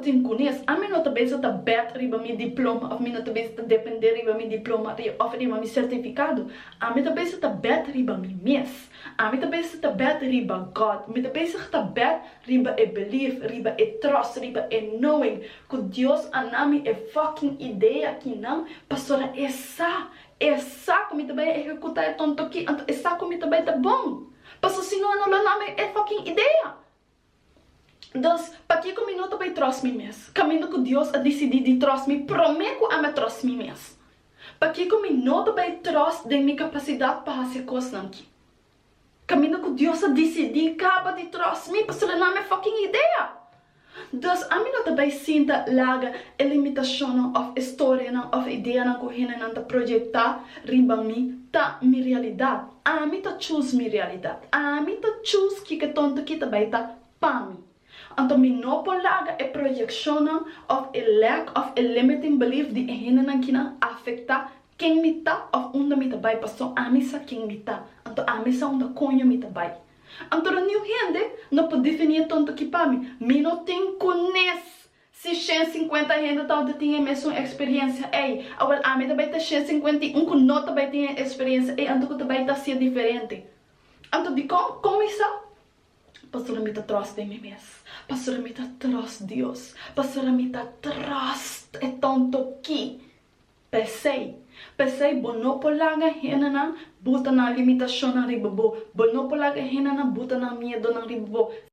Tin kunis, a mim não te beza ta bet riba mi diploma, of mi não te beza ta depender riba mi diploma, of riba mi certificado, a mim te beza ta bet riba mi mes, a mim te beza ta bet riba God, mi te beza ta bet riba e belief, riba e trust, riba e knowing, que Deus anami e fucking ideia aqui não, pastora, essa que mi te beza executar é tonto aqui, essa que mi te beza bom, pastor, se não anami é fucking ideia. Dus, para que eu não vai trust me mesmo? Caminho que Deus a decidir de trust me, prometo a me trust me mesmo. Para que eu não vai trust de minha capacidade para fazer coisas aqui? Caminho que Deus a decidir acaba de trust me, para não me fucking ideia. Dus, a mim não vai sinta laga a limitação of história of ideia na corrida na projetar riba mi ta mi realidade. A mim ta choose mi realidade. A mim ta choose que tonto que ta vai ta para mim. Anto mi no polaga e projection of a lack of a limiting belief di ehina na kina afecta quem me tá of unda me tabay pasto amisa quem me tá. Anto amisa unda konyo me tabay. Anto na new hende no pode definir tonto que pa mi no tem conhece se 150 gente tal de tinha mesmo experiência ei awal ami tabay ta 151 que no tabay tinha experiência ei anto que tabay ta ser diferente. Anto di como isso pastora me ta trust em mim mesmo. Pastora me ta trust Deus. Pastora me ta trust é tonto que. Pensei, bono polaga hena na buta na limitação na ribabo. Bono polaga hena na buta na medo na ribabo.